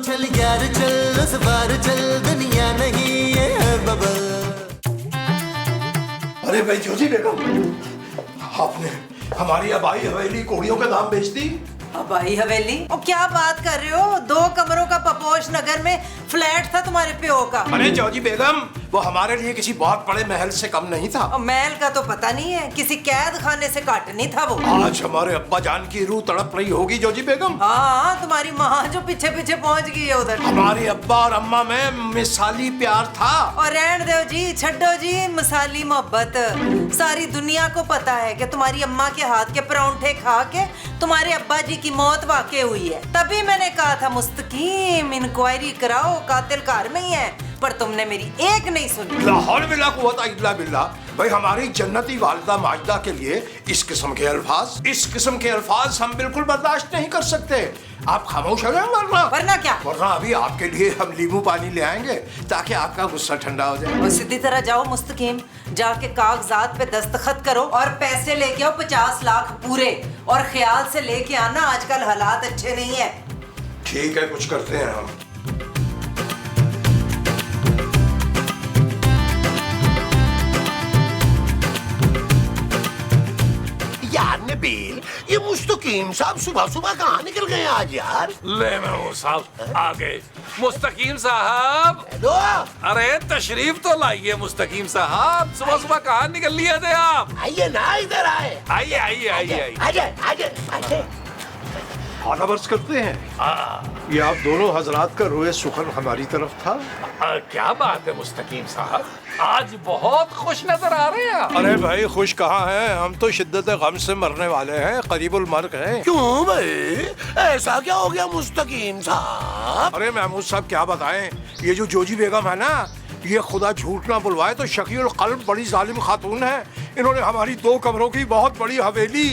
चल यार चल, उस बार चल, दुनिया नहीं ये है बबल। अरे भाई जोजी बेगम, आपने हमारी आबाई हवेली कोड़ियों के दाम बेच दी। अबाई हवेली? और क्या बात कर रहे हो? 2 कमरों का पपोश नगर में फ्लैट था तुम्हारे प्यो का। अरे जोजी बेगम, वो हमारे लिए किसी बहुत बड़े महल से कम नहीं था। और महल का तो पता नहीं है, किसी कैद खाने से घट नहीं था वो। आज हमारे अब्बा जान की रूह तड़प रही होगी जोजी बेगम। हाँ, तुम्हारी माँ जो पीछे पीछे पहुंच गई है उधर। हमारे अब्बा और अम्मा में मिसाली प्यार था। और रहने दो जी, छड्डो जी मिसाली मोहब्बत। सारी दुनिया को पता है कि तुम्हारी अम्मा के हाथ के परांठे खा के तुम्हारे अब्बा जी की मौत वाकई हुई है। तभी मैंने कहा था मुस्तकीम इंक्वायरी कराओ, कातिल घर में ही है, पर तुमने मेरी एक नहीं सुनी। लाहौल बिला कुव्वत इल्ला बिल्ला। भाई हमारी जन्नती वालिदा माजिदा के लिए इस किस्म के अल्फाज हम बिल्कुल बर्दाश्त नहीं कर सकते। आप खामोश हो जाए वरना क्या? वरना अभी आपके लिए हम नींबू पानी ले आएंगे ताकि आपका गुस्सा ठंडा हो जाए। और सीधी तरह जाओ मुस्तकीम, जाके कागजात पे दस्तखत करो और पैसे लेके आओ 50 लाख पूरे। और ख्याल से लेके आना, आजकल हालात अच्छे नहीं है। ठीक है, कुछ करते हैं हम। यार नबील, ये मुस्तकीम साहब सुबह सुबह कहाँ निकल गए आज यार? ले महमूद साहब आ गए। मुस्तकीम साहब, दो अरे तशरीफ तो लाइए। मुस्तकीम साहब, सुबह सुबह कहाँ निकल लिए थे आप? आइए ना, इधर आए। आइए आइए आइए आइए। आइए आइए आइए। आनावर्स करते हैं। ये आप दोनों हजरात का रोए सुखन हमारी तरफ था। क्या बात है मुस्तकीम साहब, आज बहुत खुश नजर आ रहे हैं आप। अरे भाई खुश कहाँ हैं, हम तो शिद्दत गम से मरने वाले हैं, करीबुल मर्ग हैं। क्यों भाई, ऐसा क्या हो गया मुस्तकीम साहब? अरे महमूद साहब क्या बताएं, ये जो जोजी बेगम है ना, ये खुदा झूठ ना बुलवाए तो शकील कल्ब बड़ी जालिम खातून है। इन्होंने हमारी 2 कमरों की बहुत बड़ी हवेली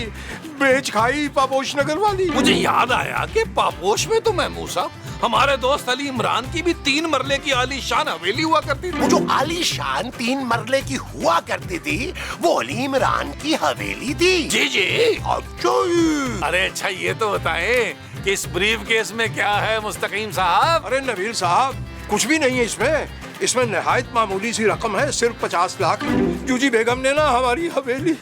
बेच खाई, पापोश नगर वाली। मुझे याद आया कि पापोश में तो महमूद साहब हमारे दोस्त अली इमरान की भी 3 मरले की आलीशान हवेली हुआ करती थी। वो जो आलीशान 3 मरले की हुआ करती थी, वो अली इमरान की हवेली थी। जी जी। अच्छा। अरे अच्छा, ये तो बताएं कि इस ब्रीफ केस में क्या है मुस्तकीम साहब? अरे नबील साहब, कुछ भी नहीं है इसमें नहायत मामूली सी रकम है, सिर्फ 50 लाख। जूजी बेगम ने ना हमारी हवेली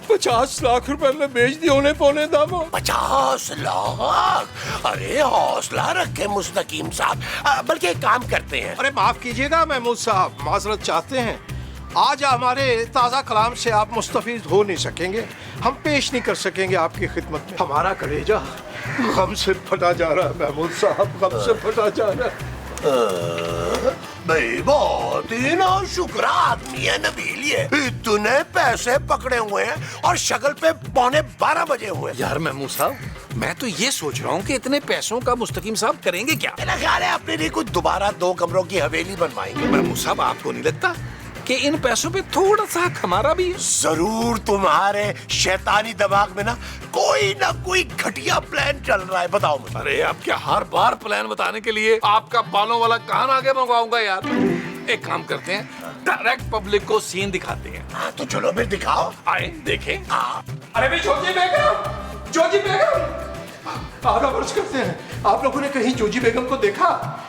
50 लाख रुपए में बेच दी उन्हें पौने दामों। 50 लाख? अरे हौसला रखे मुस्तकीम साहब, बल्कि एक काम करते हैं। अरे माफ कीजिएगा महमूद साहब, माजरत चाहते हैं। आज हमारे ताज़ा कलाम से आप मुस्तफीद हो नहीं सकेंगे, हम पेश नहीं कर सकेंगे आपकी खिदमत में। हमारा कलेजा गम से फटा जा रहा है महमूद साहब, गम से फटा जा रहा है। भाई बहुत ही ना शुक्र आदमी है नबील, ये इतने पैसे पकड़े हुए हैं और शक्ल पे 11:15 बजे हुए। यार महमूद साहब, मैं तो ये सोच रहा हूँ कि इतने पैसों का मुस्तकीम साहब करेंगे क्या? मेरा ख्याल है अपने लिए कुछ दोबारा 2 कमरों की हवेली बनवाएंगे। महमूद साहब, आपको नहीं लगता कि इन पैसों पे थोड़ा सा हक हमारा भी है? जरूर तुम्हारे शैतानी दिमाग में ना कोई घटिया प्लान चल रहा है, बताओ मुझे। अरे आप क्या हर बार प्लान बताने के लिए आपका बालों वाला कान आगे मंगवाऊंगा यार। एक काम करते हैं, डायरेक्ट पब्लिक को सीन दिखाते हैं। हाँ तो चलो फिर दिखाओ। आए देखें। अरे भाई जोजी बेगम आनावर्स करते हैं। आप लोगों ने कहीं जोजी बेगम को देखा?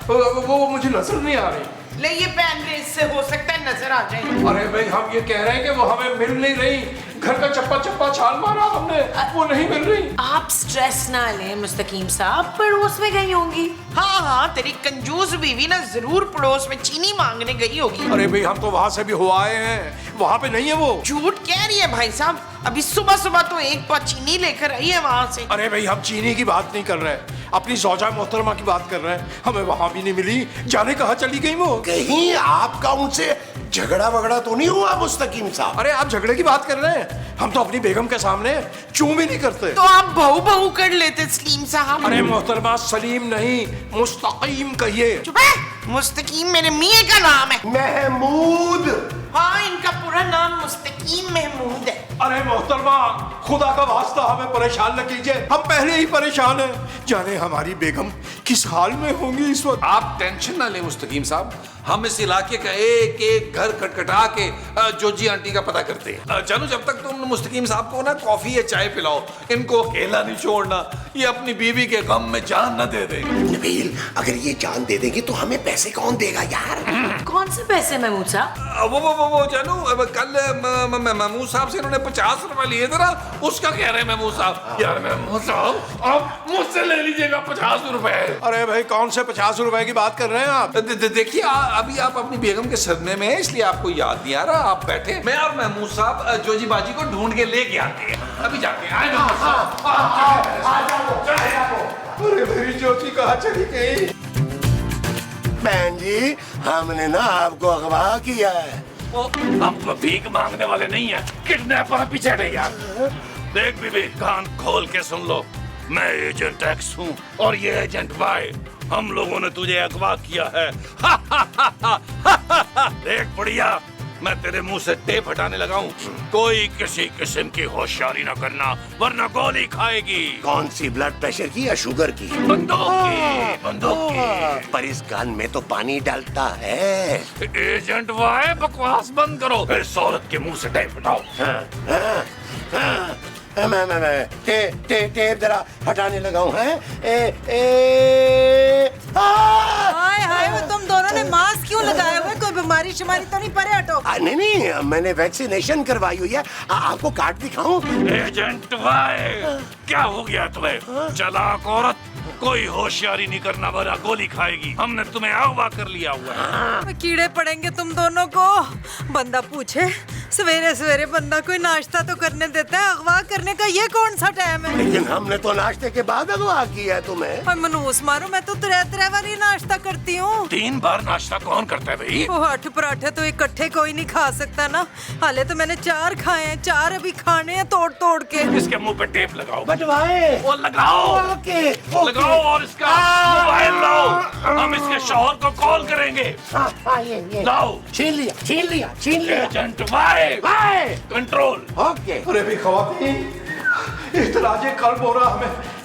वो मुझे नजर नहीं आ रही। ले ये पेन रे, इससे हो सकता है नजर आ जाए। अरे भाई हम ये कह रहे हैं कि वो हमें मिल नहीं रही, घर का चप्पा छाल मारा हमने, वो नहीं मिल रही। आप स्ट्रेस ना लें मुस्तकीम साहब, पड़ोस में गई होंगी। हाँ, तेरी कंजूस बीवी ना जरूर पड़ोस में चीनी मांगने गई होगी। अरे भाई हम तो वहाँ से भी हो आए हैं, वहाँ पे नहीं है वो। झूठ कह रही है भाई साहब, अभी सुबह सुबह तो एक पाव चीनी लेकर आई है वहाँ से। अरे भाई हम चीनी की बात नहीं कर रहे हैं, अपनी ज़ौजा मोहतरमा की बात कर रहे हैं। हमें वहाँ भी नहीं मिली, जाने कहाँ चली गई वो। कहीं आपका उनसे झगड़ा वगड़ा तो नहीं हुआ मुस्तकीम साहब? अरे आप झगड़े की बात कर रहे हैं, हम तो अपनी बेगम के सामने चूं भी नहीं करते। तो आप बहू कर लेते सलीम साहब। अरे मोहतरमा सलीम नहीं, मुस्तकीम कहिए। चुप है, मुस्तकीम मेरे मियाँ का नाम है। महमूद। हाँ, इनका पूरा नाम मुस्तकीम महमूद है। अरे मोहतरमा, खुदा का वास्ता हमें परेशान न कीजिए, हम पहले ही परेशान हैं। जाने हमारी बेगम किस हाल में होंगी इस वक्त। आप टेंशन ना लें मुस्तकीम साहब, हम इस इलाके का एक एक घर खटखटा के जोजी आंटी का पता करते हैं। जानू, जब तक तुम मुस्तकीम साहब को ना कॉफी या चाय पिलाओ, इनको अकेला नहीं छोड़ना, ये अपनी बीवी के गम में जान न दे दे। नबील, अगर ये जान दे देंगे तो हमें पैसे कौन देगा यार? कौन से पैसे महमूद साहब? वो जानू, कल महमूद साहब से इन्होंने 50 रुपए लिए थे ना, उसका कह रहे हैं महमूद साहब। यार महमूद साहब, आप मुझसे ले लीजिएगा 50 रुपए। अरे भाई, कौन से 50 रुपए की बात कर रहे हैं आप? देखिए, अभी आप अपनी बेगम के सदमे में हैं, इसलिए आपको याद नहीं आ रहा। आप बैठे, मैं और महमूद साहब जोजी बाजी को ढूंढ के लेके आते हैं। अभी जाते हैं। आए महमूद साहब। अरे मेरी जोजी कहाँ चली गई? बहन जी, हमने ना आपको अगवा किया है। हम भीख मांगने वाले नहीं है, किडनैपर पीछे नहीं यार। देख बीबी, कान खोल के सुन लो, मैं एजेंट एक्स हूँ और ये एजेंट वाई। हम लोगों ने तुझे अगवा किया है। देख बढ़िया, मैं तेरे मुंह से टेप हटाने लगा हूँ। कोई किसी किस्म की होशियारी ना करना, वरना गोली खाएगी। कौन सी, ब्लड प्रेशर की या शुगर की? बंदूक की, बंदूक की। पर इस गन में तो पानी डालता है। एजेंट वाई, बकवास बंद करो। इस औरत के मुंह से टेप हटाओ। मैं टेप जरा हटाने लगा हूँ। हाय हाय, वो तुम दोनों ने मास्क क्यों लगाया हुआ है? कोई बीमारी शिमारी तो नहीं? परे हटो। नहीं, मैंने वैक्सीनेशन करवाई हुई है। आपको कार्ड दिखाऊं? एजेंट वाई, क्या हो गया तुम्हें? चालाक औरत, कोई होशियारी नहीं करना वरना गोली खाएगी। हमने तुम्हें अगवा कर लिया हुआ है। कीड़े पड़ेंगे तुम दोनों को। बंदा पूछे, सवेरे सवेरे बंदा कोई नाश्ता तो करने देता है, अगवा करने का ये कौन सा टाइम है? लेकिन हमने तो नाश्ते के बाद अगवा किया है तुम्हें। और मनूस मारो, मैं तो तरह वाली नाश्ता करती हूँ। 3 बार नाश्ता कौन करता है भाई? वो 8 पराठे तो इकट्ठे कोई नहीं खा सकता ना। हाले तो मैंने 4 खाए हैं, 4 अभी खाने हैं तोड़ तोड़ के। इसके मुंह पे टेप लगाओ। बटवाए वो लगाओ। लगाओ और इसका मोबाइल लो। हम इसके शौहर को कॉल करेंगे। लाओ। छीन लिया। Agent Y, control. ओके। अरे भी खवातीन, इख्तिलाजे कल्ब हो रहा,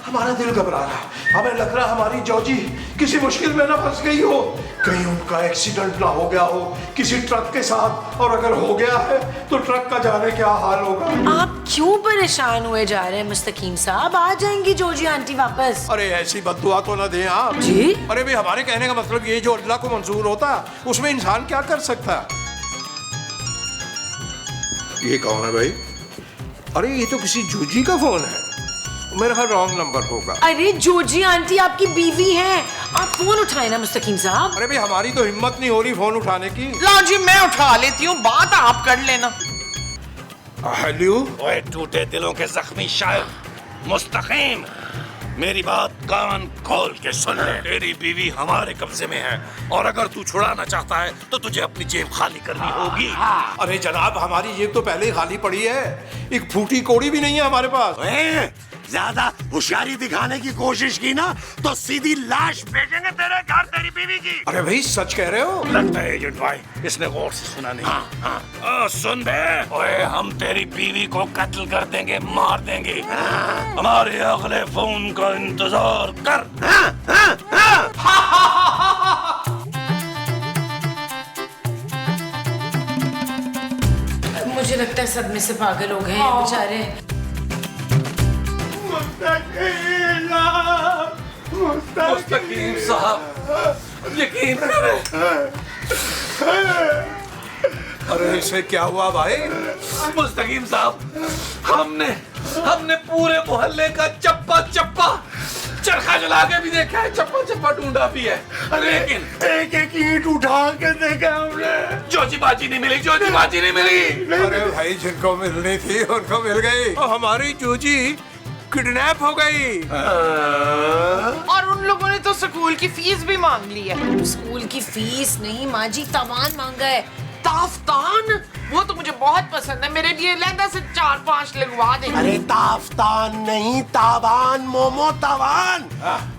हमारा दिल घबरा रहा है। हमें लग रहा हमारी जॉजी किसी मुश्किल में ना फंस गई हो, कहीं उनका एक्सीडेंट ना हो गया हो किसी ट्रक के साथ, और अगर हो गया है तो ट्रक का जाने क्या हाल होगा। आप क्यों परेशान हुए जा रहे हैं मुस्तकीम साहब? आ जाएंगी जोजी आंटी वापस। अरे ऐसी बद्दुआ तो ना दें आप जी। अरे भाई, हमारे कहने का मतलब ये, जो अल्लाह को मंजूर होता उसमें इंसान क्या कर सकता। ये कौन है भाई? अरे ये तो किसी जूजी का फोन है, मेरा रॉन्ग नंबर होगा। अरे जोजी आंटी आपकी बीवी हैं, आप फोन उठाए ना मुस्तकीम साहब। अरे भाई, हमारी तो हिम्मत नहीं हो रही फोन उठाने की। लो जी, मैं उठा लेती हूँ, बात आप कर लेना। हेलो। ओए टूटे दिलों के जख्मी शायर मुस्तकीम, मेरी बात कान खोल के सुन ले। तेरी बीवी हमारे कब्जे में है, और अगर तू छुड़ाना चाहता है तो तुझे अपनी जेब खाली करनी होगी। अरे जनाब, हमारी जेब तो पहले ही खाली पड़ी है, एक फूटी कोड़ी भी नहीं है हमारे पास। ज्यादा होशियारी दिखाने की कोशिश की ना तो सीधी लाश भेजेंगे तेरे घर, तेरी बीवी की। अरे भाई, सच कह रहे हो? लगता है एजेंट भाई इसने गौर से सुना नहीं। सुन बे, ओए हम तेरी बीवी को कत्ल कर देंगे, मार देंगे। हमारे अगले फोन का इंतजार कर। मुझे लगता है सदमे से पागल हो गए हैं बेचारे। मुस्तकीम साहब, यकीन करें। अरे इसे क्या हुआ भाई? मुस्तकीम साहब, हमने पूरे मोहल्ले का चप्पा चरखा जला के भी देखा है, चप्पा ढूंढा भी है, लेकिन एक ईंट उठा के देखा हमने। जोजी बाजी नहीं मिली। अरे भाई, जिनको मिलनी थी उनको मिल गई, और हमारी जूजी किडनैप हो गई। और उन लोगों ने तो स्कूल की फीस भी मांग ली है। स्कूल की फीस नहीं माँ जी, तावान मांगा है। ताफ्तान, वो तो मुझे बहुत पसंद है। मेरे लिए लहदा से 4-5 लगवा दे। अरे ताफ्तान नहीं, तावान, मोमो तावान।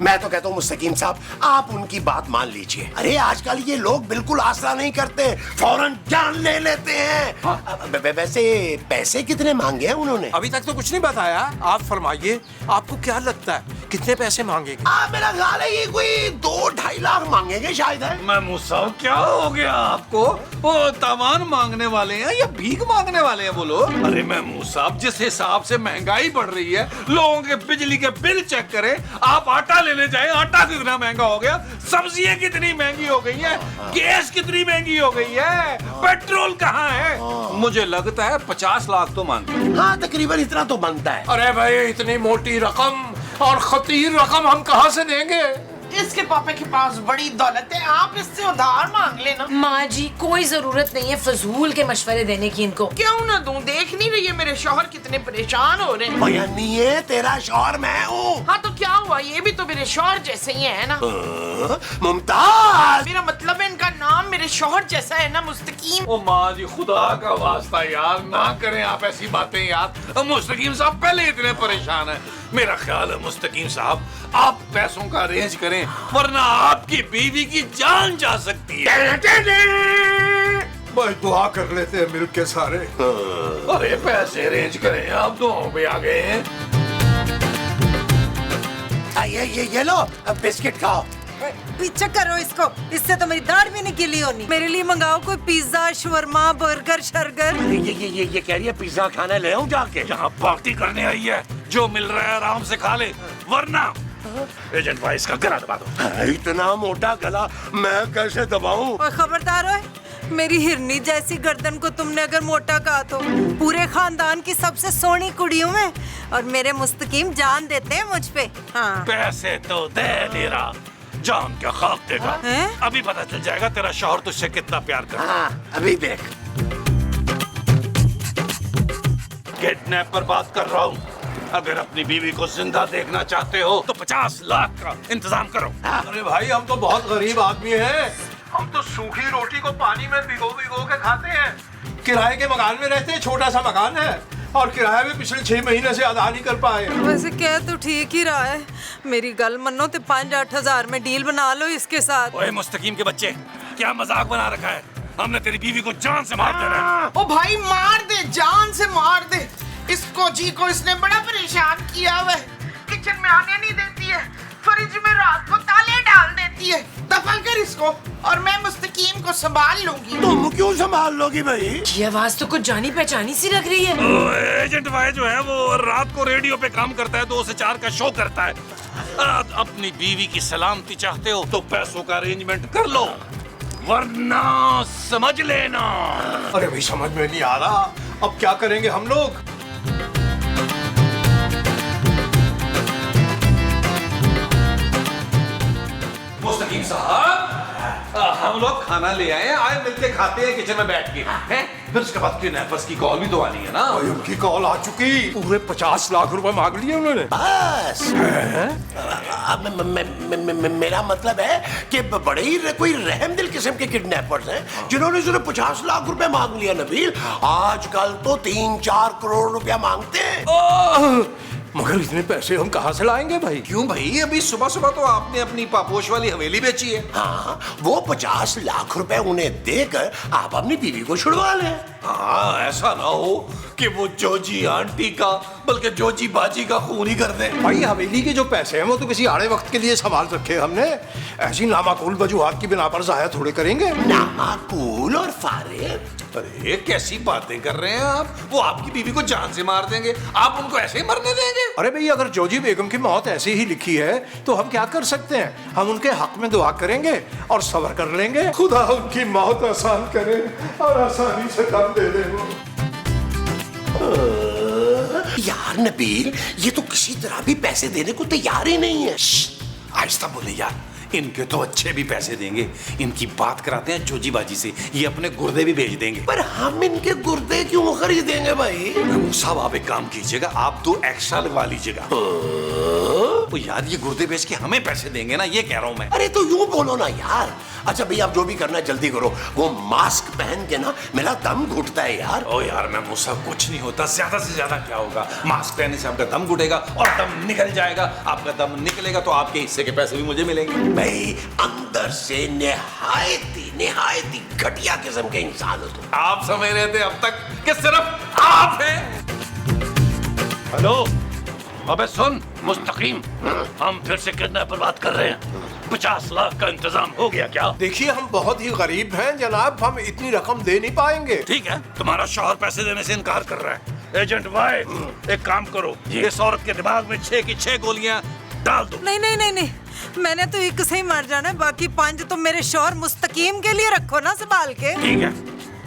मैं तो कहता हूँ मुस्तकीम साहब, आप उनकी बात मान लीजिए। अरे आजकल ये लोग बिल्कुल आसरा नहीं करते, फौरन जान ले लेते हैं। वैसे पैसे कितने मांगे हैं उन्होंने? अभी तक तो कुछ नहीं बताया। आप फरमाइए, आपको क्या लगता है कितने पैसे मांगेंगे? मेरा ख्याल है ये कोई 2-2.5 लाख मांगेंगे शायद है। महमूद साहब क्या हो गया आपको? वो तावान मांगने वाले हैं या भीख मांगने वाले हैं बोलो? अरे महमूद साहब, जिस हिसाब से महंगाई बढ़ रही है, लोगों के बिजली के बिल चेक करें। आप आटा लेने जाए, आटा कितना महंगा हो गया, सब्जियां कितनी महंगी हो गई है, गैस कितनी महंगी हो गई है, पेट्रोल कहाँ है? मुझे लगता है 50 लाख तो मांगे। हाँ तकरीबन इतना तो बनता है। अरे भाई, इतनी मोटी रकम और खतीर रकम हम कहाँ से देंगे? इसके पापा के पास बड़ी दौलत है, आप इससे उधार मांग लेना। माँ जी, कोई जरूरत नहीं है फजूल के मशवरे देने की इनको। क्यों ना दूं? देख नहीं रही है मेरे शौहर कितने परेशान हो रहे हैं। बयानी है, तेरा शौहर मैं हूँ। हाँ तो क्या हुआ, ये भी तो मेरे शौहर जैसे ही है ना। मुमताज, मेरा मतलब है इनका नाम मेरे शौहर जैसा है ना, मुस्तकीम। ओ माँ जी, खुदा का वास्ता यार, ना करें आप ऐसी बातें यार। मुस्तकीम साहब पहले इतने परेशान हैं। मेरा ख्याल है मुस्तकीम साहब, आप पैसों का अरेंज करें, वरना आपकी बीवी की जान जा सकती है। भाई दुआ कर लेते हैं मिल के सारे। अरे पैसे अरेंज करें, आप दुआओं पे आ गए हैं। ये लो बिस्किट खाओ। पीछे करो इसको, इससे तो मेरी दाढ़ भी नहीं गिली होनी। मेरे लिए मंगाओ कोई पिज्जा, शवरमा, बर्गर, शर्गर। ये कह रही है पिज्जा खाने ले आऊं जाके। यहाँ पार्टी करने आई है, जो मिल रहा है आराम से खा ले, वरना एजेंट भाई इसका गला दबा दो। इतना मोटा गला मैं कैसे दबाऊं? और खबरदार हो, मेरी हिरनी जैसी गर्दन को तुमने अगर मोटा कहा तो पूरे खानदान की सबसे सोहनी कुड़ियों में और मेरे मुस्तकीम जान देते हैं मुझ पे। हाँ। पैसे तो दे मेरा, जान क्या खाक देगा। हैं? अभी पता चल जाएगा तेरा शौहर तुझसे कितना प्यार करता है। हाँ अभी देख। किडनैप पर बात कर रहा हूँ। अगर अपनी बीवी को जिंदा देखना चाहते हो तो 50 लाख का इंतजाम करो। अरे भाई, हम तो बहुत गरीब आदमी हैं। हम तो सूखी रोटी को पानी में भिगो भिगो के खाते हैं। किराए के मकान में रहते हैं, छोटा सा मकान है और किराया भी पिछले 6 महीने से अदा नहीं कर पाए। वैसे कह तो ठीक ही रहा है, मेरी गल मनो तो 5-8 हजार में डील बना लो इसके साथ। ओए मुस्तकीम के बच्चे, क्या मजाक बना रखा है? हमने तेरी बीवी को जान से मार देना है। ओ भाई मार दे, जान से मार दे। इसको जी को इसने बड़ा परेशान किया हुआ है। किचन में आने नहीं देती है, फ्रिज में रात को ताले डाल देती है। दफा कर इसको और मैं मुस्तकीम को संभाल लूंगी। तुम क्यों संभाल लोगी भाई? ये आवाज तो कुछ जानी पहचानी सी लग रही है। एजेंट भाई जो है वो रात को रेडियो पे काम करता है, 2 से 4 का शो करता है। अपनी बीवी की सलामती चाहते हो तो पैसों का अरेंजमेंट कर लो, वरना समझ लेना। अरे भाई, समझ में नहीं आ रहा, अब क्या करेंगे हम लोग? मुस्तकीम साहब, हम लोग खाना ले आए, आए मिलके खाते हैं किचन में बैठ के, हैं? फिर उसके बाद किडनैपर्स की कॉल भी तो आनी है ना। भाई, उनकी कॉल आ चुकी, पूरे 50 लाख रुपए मांग लिए उन्होंने। बस मेरा मतलब है कि बड़े ही कोई रहमदिल किस्म के किडनैपर्स हैं जिन्होंने सिर्फ 50 लाख रुपए मांग लिया। नबील, आजकल तो 3-4 करोड़ रुपया मांगते हैं। मगर इतने पैसे हम कहाँ से लाएंगे भाई? क्यों भाई, अभी सुबह सुबह तो आपने अपनी पापोश वाली हवेली बेची है। हाँ, वो 50 लाख रुपए उन्हें देकर आप अपनी बीवी को छुड़वा लें। हाँ, ऐसा ना हो कि वो जोजी आंटी का बल्कि जोजी बाजी का खून ही कर दे। भाई, हवेली के जो पैसे हैं वो तो किसी आड़े वक्त के लिए संभाल रखे हमने। ऐसी नामाकूल वजूहात की बिना पर जाया थोड़े करेंगे। नामाकूल और फारिग? अरे कैसी बातें कर रहे हैं आप? वो आपकी बीवी को जान से मार देंगे, आप उनको ऐसे ही मरने देंगे? अरे भाई, अगर जोजी बेगम की मौत ऐसी ही लिखी है तो हम क्या कर सकते हैं? हम उनके हक में दुआ करेंगे और सब्र कर लेंगे। खुदा उनकी मौत आसान करे और आसानी से कम दे दे वो। यार नबील, ये तो किसी तरह भी पैसे देने को तैयार ही नहीं है। आहिस्ता बोले यार, इनके तो अच्छे भी पैसे देंगे। इनकी बात कराते हैं जोजी बाजी से, ये अपने गुर्दे भी भेज देंगे। पर हम इनके गुर्दे क्यों खरीदेंगे भाई? साहब, आप एक काम कीजिएगा, आप 2 एक्स्ट्रा लगवा लीजिएगा। ओ यार, ये गुर्दे बेच के हमें पैसे देंगे ना, ये कह रहा हूँ मैं। अरे तो यूं बोलो ना यार। अच्छा भाई, आप जो भी करना है जल्दी करो। वो मास्क पहन के ना मेरा दम घुटता है यार। ओ यार मैं मुझसे कुछ नहीं होता, ज्यादा से ज्यादा क्या होगा, मास्क पहनने से आपका दम घुटेगा और दम निकल जाएगा। आपका दम निकलेगा तो आपके हिस्से के पैसे भी मुझे मिलेंगे। भाई अंदर से निहायती घटिया किस्म के इंसान हो तुम। आप समझ रहे थे अब तक कि सिर्फ आप हैं। हेलो, अबे सुन मुस्तकीम, हम फिर से किडनैप पर बात कर रहे हैं। 50 लाख का इंतजाम हो गया क्या? देखिए, हम बहुत ही गरीब हैं जनाब, हम इतनी रकम दे नहीं पाएंगे। ठीक है, तुम्हारा शौहर पैसे देने से इनकार कर रहा है। एजेंट भाई, एक काम करो, इस औरत के दिमाग में 6 की 6 गोलियां डाल दो। नहीं नहीं नहीं नहीं, मैंने तो एक से ही मर जाना है, बाकी 5 तो मेरे शौहर मुस्तकीम के लिए रखो ना संभाल के। ठीक है,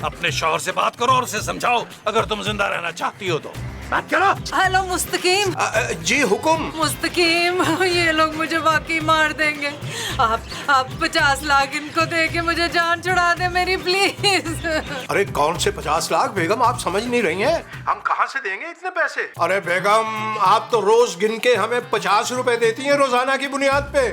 अपने शौहर से बात करो और उसे समझाओ अगर तुम जिंदा रहना चाहती हो तो। बात करो। हेलो मुस्तकीम। जी हुकुम। मुस्तकीम, ये लोग मुझे वाकई मार देंगे। आप 50 लाख इनको दे के मुझे जान छुड़ा दे मेरी, प्लीज। अरे कौन से 50 लाख बेगम, आप समझ नहीं रही हैं, हम कहाँ से देंगे इतने पैसे? अरे बेगम, आप तो रोज गिन के हमें 50 रुपए देती हैं रोजाना की बुनियाद पे,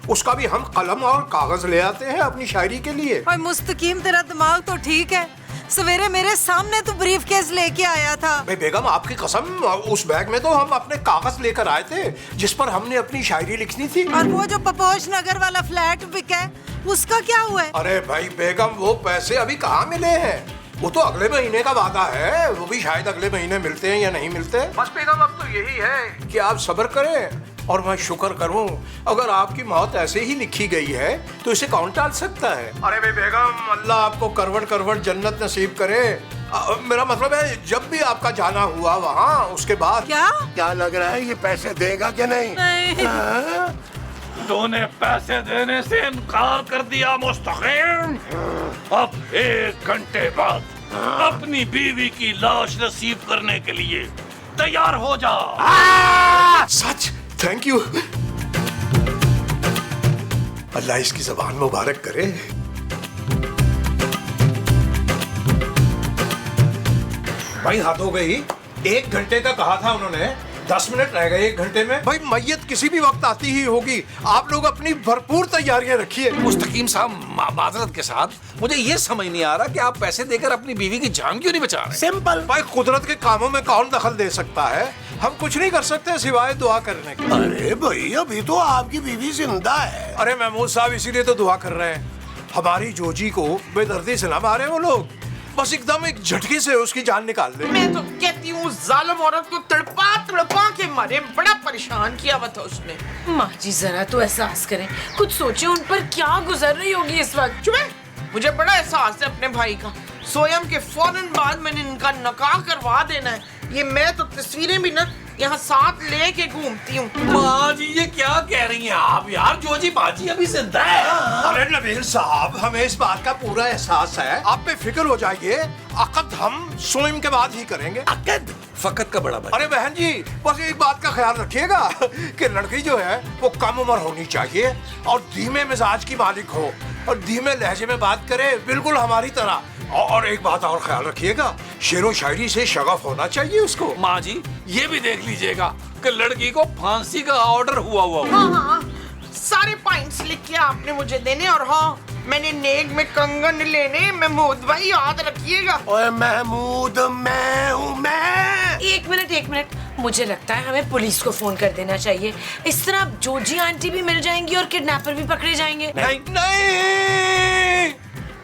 उसका भी हम कलम और कागज ले आते हैं अपनी शायरी के लिए। और मुस्तकीम, तेरा दिमाग तो ठीक है, सवेरे मेरे सामने तो ब्रीफ केस लेके आया था। बेगम आपकी कसम, उस बैग में तो हम अपने कागज लेकर आए थे जिस पर हमने अपनी शायरी लिखनी थी। और वो जो पपोश नगर वाला फ्लैट बिका है, उसका क्या हुआ है? अरे भाई बेगम, वो पैसे अभी कहाँ मिले हैं, वो तो अगले महीने का वादा है, वो भी शायद अगले महीने मिलते हैं या नहीं मिलते। बस बेगम, अब तो यही है कि आप सब्र करें और मैं शुक्र करूं। अगर आपकी मौत ऐसे ही लिखी गई है तो इसे कौन टाल सकता है? अरे भाई बेगम, अल्लाह आपको करवट करवट जन्नत नसीब करे। मेरा मतलब है, जब भी आपका जाना हुआ वहाँ, उसके बाद। क्या लग रहा है, ये पैसे देगा क्या नहीं? तूने पैसे देने से इनकार कर दिया मुस्तकीम। अब 1 घंटे बाद अपनी बीवी की लाश नसीब करने के लिए तैयार हो जा। सच? Thank you. अल्लाह इसकी ज़बान मुबारक करे। भाई हाथ हो गई। 1 घंटे का कहा था उन्होंने, 10 मिनट रह गए 1 घंटे में। भाई मैयत किसी भी वक्त आती ही होगी, आप लोग अपनी भरपूर तैयारियां रखिए। मुस्तकीम साहब, माजरत के साथ मुझे ये समझ नहीं आ रहा कि आप पैसे देकर अपनी बीवी की जान क्यों नहीं बचा रहे? सिंपल। भाई कुदरत के कामों में कौन दखल दे सकता है, हम कुछ नहीं कर सकते सिवाय दुआ करने के। अरे भाई, अभी तो आपकी बीवी जिंदा है। अरे महमूद साहब, इसीलिए तो दुआ कर रहे हैं, हमारी जोजी को बेदर्दी से ना मारे वो लोग, बस एकदम एक झटके से उसकी जान निकाल दे। मैं तो कहती हूँ जालिम औरत को तड़पा के मारे, बड़ा परेशान किया हुआ था उसने। माँ जी जरा तो एहसास करें, कुछ सोचे उन पर क्या गुजर रही होगी इस वक्त। चुप है, मुझे बड़ा एहसास है अपने भाई का। सोयम के फौरन बाद मैंने इनका निकाह करवा देना है। ये मैं तो तस्वीरें भी ना यहाँ साथ लेके घूमती हूँ। माँ जी, ये क्या कह रही हैं आप यार? जोजी बाजी अभी जिंदा है। अरे नबील साहब, हमें इस बात का पूरा एहसास है, आप बेफिक्र हो जाइए, अकद हम सोइम के बाद ही करेंगे। अकद? फकत का बड़ा भाई। अरे बहन जी, बस एक बात का ख्याल रखिएगा कि लड़की जो है वो कम उम्र होनी चाहिए और धीमे मिजाज की मालिक हो और धीमे लहजे में बात करे, बिल्कुल हमारी तरह। और एक बात और ख्याल रखिएगा, शेरो शायरी से शगफ होना चाहिए उसको। माँ जी, ये भी देख लीजिएगा कि लड़की को फांसी का ऑर्डर हुआ हो। हाँ, सारे पॉइंट्स लिख के आपने मुझे देने, और हाँ, मैंने नेक में कंगन लेने। महमूद भाई याद रखिएगा। ओए महमूद, मैं हूँ मैं। एक मिनट, मुझे लगता है हमें पुलिस को फोन कर देना चाहिए। इस तरह जोजी आंटी भी मिल जाएंगी और किडनैपर भी पकड़े जाएंगे। नहीं।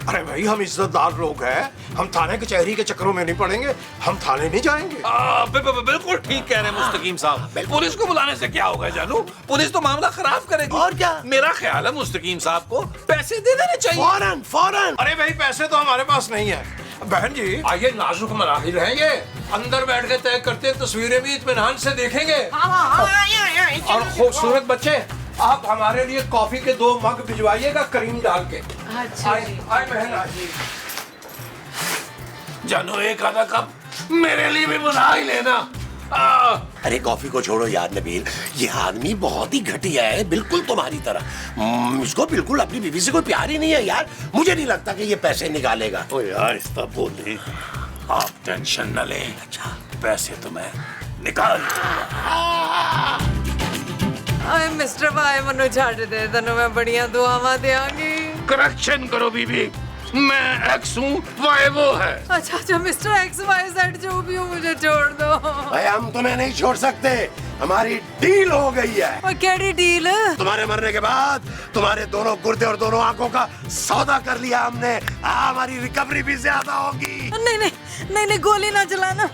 अरे भाई, हम इज्जतदार लोग हैं, हम थाने कचहरी के चक्करों में नहीं पड़ेंगे, हम थाने नहीं जाएंगे। बिल्कुल ठीक कह रहे हैं मुस्तकीम साहब। पुलिस को बुलाने से क्या होगा जानू, पुलिस तो मामला खराब करेगी। और क्या? मेरा ख्याल है मुस्तकीम साहब को पैसे दे देने चाहिए। फौरन। अरे भाई, पैसे तो हमारे पास नहीं है। बहन जी, आइए, नाजुक मराहिल हैं ये, अंदर बैठ के तय करते हैं, तस्वीरें भी इत्मीनान से देखेंगे। और खूबसूरत बच्चे, आप हमारे लिए कॉफी के 2 मग भिजवाइएगा क्रीम डाल के। अच्छा आए बहन, आइए। जानू, एक आधा कप मेरे लिए भी बना ही लेना। अरे कॉफी को छोड़ो यार नबील, ये आदमी बहुत ही घटिया है, बिल्कुल तुम्हारी तरह। इसको बिल्कुल अपनी बीवी से कोई प्यार ही नहीं है यार। मुझे नहीं लगता कि ये पैसे निकालेगा। ओ यार, इस तरह बोले, आप टेंशन न लें। अच्छा, पैसे तो मैं निकाल दूंगा। ਆਏ ਮਿਸਟਰ ਭਾਈ ਮੈਨੂੰ ਛੱਡ ਦੇ ਤੈਨੂੰ ਮੈਂ ਬੜੀਆਂ ਦੁਆਵਾਂ ਦੇਵਾਂਗੀ करेक्शन करो बीबी, मैं एक्स हूँ, वाई वो है। अच्छा अच्छा मिस्टर एक्स वाई जेड जो भी हो मुझे छोड़ दो भाई हम तुम्हें नहीं छोड़ सकते, हमारी डील हो गई है। और केड़ी डील तुम्हारे मरने के बाद तुम्हारे दोनों गुर्दे और दोनों आंखों का सौदा कर लिया हमने। हमारी रिकवरी भी ज्यादा होगी। नहीं नहीं नहीं नहीं गोली ना चलाना,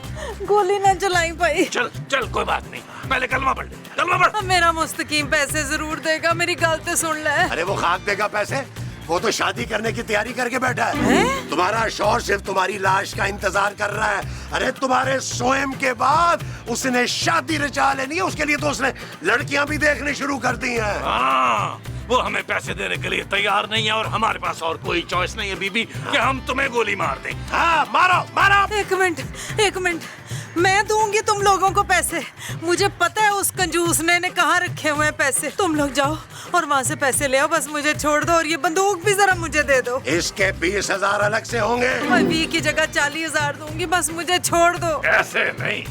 गोली ना चलाई भाई। चल चल कोई बात नहीं, पहले कलमा पढ़ ले, कलमा पढ़। मेरा मुस्तकीम पैसे जरूर देगा, मेरी गल तो सुन ले। अरे वो खाक देगा पैसे, वो तो शादी करने की तैयारी करके बैठा है। तुम्हारा शौहर सिर्फ तुम्हारी लाश का इंतजार कर रहा है। अरे तुम्हारे स्वयं के बाद उसने शादी रचा लेनी है, उसके लिए तो उसने लड़कियां भी देखनी शुरू कर दी हैं। हाँ, वो हमें पैसे देने के लिए तैयार नहीं है और हमारे पास और कोई चॉइस नहीं है बीबी कि हम तुम्हें गोली मार दें। हाँ मारो मारो। एक मिनट मैं दूंगी तुम लोगों को पैसे। मुझे पता है उस कंजूस ने कहाँ रखे हुए हैं पैसे। तुम लोग जाओ और वहाँ से पैसे ले आओ, बस मुझे छोड़ दो और ये बंदूक भी जरा मुझे दे दो। इसके 20,000 अलग से होंगे। मैं 20 की जगह 40,000 दूंगी, बस मुझे छोड़ दो। ऐसे नहीं,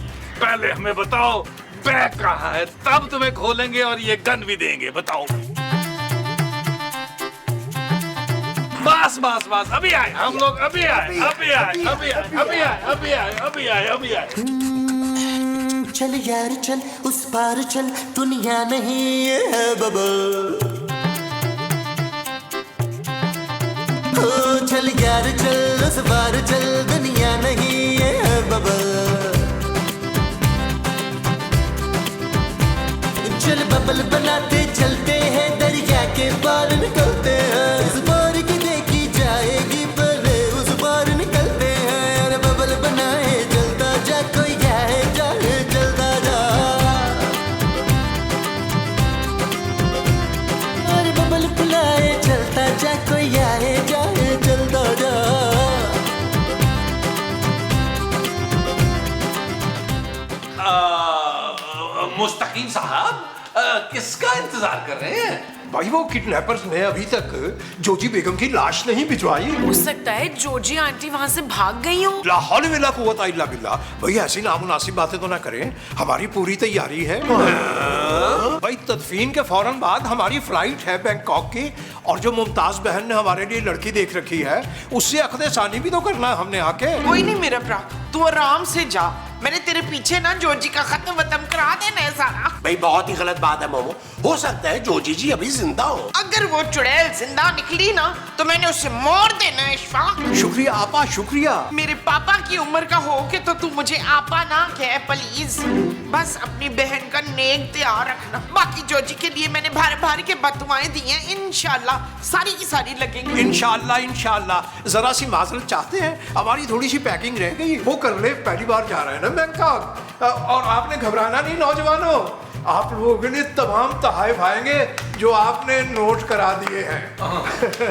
पहले हमें बताओ बैग कहाँ है, तब तुम्हें खोलेंगे और ये गन भी देंगे। बताओ। बस बस बस, अभी आए हम लोग, अभी आए। चल यार चल उस पार चल, दुनिया नहीं ये है बबल। ओ चल यार चल उस पार चल, दुनिया नहीं ये है बबल। चल बबल बनाते चलते हैं, दरिया के पार निकलते हैं। इस पार की देखी जाएगी पहले उस पार निकलते हैं। अरे बबल बनाए चलता जा, कोई आए जाए चलता जा। अरे बबल बुलाए चलता जा, कोई आए जाए चलता जा। मुस्तकीम साहब, किसका इंतजार कर रहे हैं? भाई वो किडनैपर्स ने अभी तक जोजी बेगम की लाश नहीं भिजवाई। हो सकता है जोजी आंटी वहाँ से भाग गई हो। ला हौल वला कुव्वत इल्ला बिल्लाह। भाई ऐसी नामुनासिब बातें तो ना करें, हमारी पूरी तैयारी है। भाई तदफीन के फौरन बाद हमारी फ्लाइट है बैंकॉक की, और जो मुमताज बहन ने हमारे लिए लड़की देख रखी है उससे अख्दे सानी भी तो करना है हमने आके। कोई नहीं मेरा भरा, तू आराम से जा। मैंने तेरे पीछे ना जोजी का खत्म वतम करा देना है सारा। भाई बहुत ही गलत बात है मोमो, हो सकता है जोजी जी अभी जिंदा हो। अगर वो चुड़ैल जिंदा निकली ना तो मैंने उसे मार देना है इशफाक। शुक्रिया आपा, शुक्रिया। मेरे पापा की उम्र का हो के तो तू मुझे आपा ना कह प्लीज। बस अपनी बहन का नेक तैयार रखना। बाकी जोजी के लिए मैंने भारी भारी के बददुआएं दी हैं, इंशाल्लाह सारी की सारी लगेंगी। इंशाल्लाह इंशाल्लाह। जरा सी माजरत चाहते हैं, हमारी थोड़ी सी पैकिंग रह गई, वो कर ले। पहली बार जा रहे हैं ना बैंकॉक, और आपने घबराना नहीं नौजवानों। आप लोगों के लिए तमाम तोहफे आएंगे जो आपने नोट करा दिए हैं।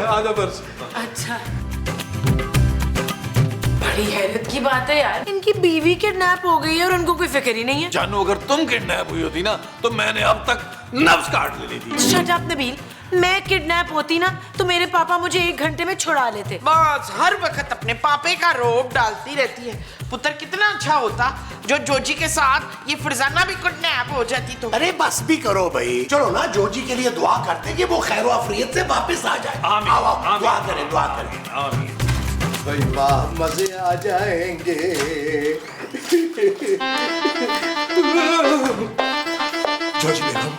आधा बर्स। अच्छा, बड़ी हैरत की बात है यार, इनकी बीवी किडनैप हो गई है और उनको कोई फिक्र ही नहीं है। जानू, अगर तुम किडनैप हुई होती ना तो मैंने अब तक नब्ज काट लेनी थी। शट अप नबील, मैं किडनैप होती ना तो मेरे पापा मुझे 1 घंटे में छुड़ा लेते। बस हर वक्त अपने पापे का रोब डालती रहती है। पुत्र कितना अच्छा होता जो जोजी के साथ ये फरजाना भी किडनैप हो जाती तो। अरे बस भी करो भाई, चलो ना जोजी के लिए दुआ करते कि वो खैर आफियत से वापस आ जाए। आमीन, आओ, आमीन, दुआ करें दुआ करें। आमीन। भाई वाह, मजे आ जाएंगे। जोजी बेगम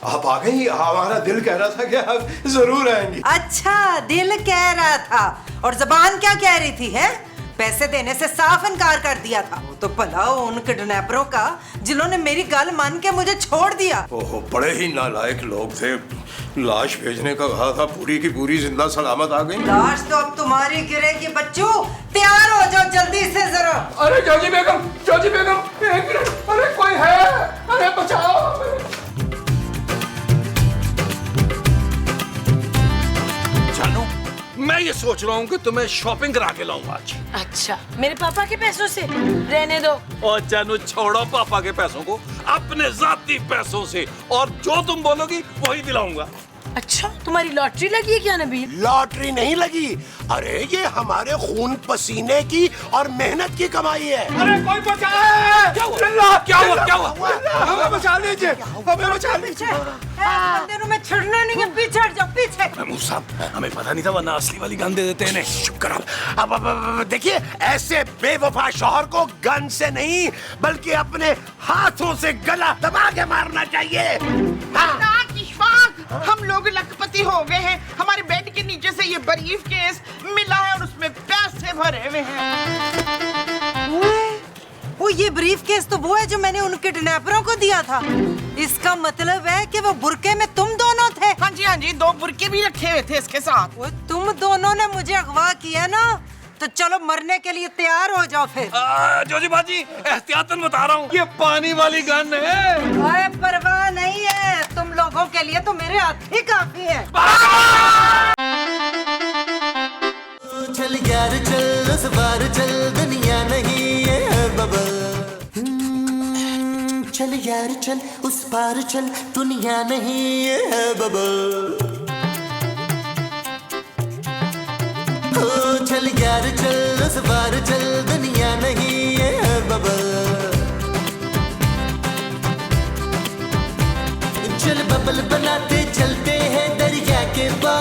आप आ गई, हमारा दिल कह रहा था कि आप जरूर आएंगी। अच्छा दिल कह रहा था और जबान क्या कह रही थी है? पैसे देने से साफ इनकार कर दिया था। वो तो भला उन किडनैपरों का जिन्होंने मेरी गल मान के मुझे छोड़ दिया। ओहो, बड़े ही नालायक लोग थे। लाश भेजने का कहा था, पूरी की पूरी जिंदा सलामत आ गई। लाश तो अब तुम्हारी गिरेगी बच्चों, तैयार हो जाओ जल्दी से जरा। अरे जोजी बेगम, जोजी बेगम, एक मिनट, अरे कोई है, अरे बचाओ। जानू, मैं ये सोच रहा हूँ कि तुम्हें शॉपिंग करा के लाऊं आज। अच्छा, मेरे पापा के पैसों से? रहने दो। और जानू, छोड़ो पापा के पैसों को, अपने जाती पैसों से, और जो तुम बोलोगी वही दिलाऊंगा। अच्छा, तुम्हारी लॉटरी लगी है क्या नबील? लॉटरी नहीं लगी, अरे ये हमारे खून पसीने की और मेहनत की कमाई है। अरे कोई बचाए! क्या हुआ? क्या हुआ? क्या हुआ? हमें बचा लीजिए, हमें बचा लीजिए। बंदे में छड़ना नहीं है, पीछे हट जाओ, पीछे। महमूद साहब, हमें पता नहीं था, वरना असली वाली गन दे देते हैं इन्हें। चुप करो। अब देखिए, ऐसे बेवफा शौहर को गन से नहीं बल्कि अपने हाथों से गला दबा के मारना चाहिए। हाँ। इशफाक, हम लोग लखपति हो गए हैं। हमारे बेड के नीचे से ये ब्रीफ केस मिला है और उसमें पैसे भरे हुए हैं। वो ये ब्रीफ केस तो वो है जो मैंने उन किडनैपरों को दिया था। इसका मतलब है कि वो बुरके में तुम दोनों थे। हाँ जी, 2 बुरके भी रखे हुए थे इसके साथ। वो तुम दोनों ने मुझे अगवा किया ना, तो चलो मरने के लिए तैयार हो जाओ फिर। जोजी बाजी, एहतियातन बता रहा हूँ, ये पानी वाली गन है। अरे परवाह नहीं है, तुम लोगों के लिए तो मेरे हाथ ही काफी है। चल यार चल, उस बार चल, दुनिया नहीं है बबल। चल यार चल, उस पार चल, दुनिया नहीं है बबल। चल यार चल, उस बार चल, दुनिया नहीं है बबल। चल बबल बनाते चलते हैं दरिया के पार।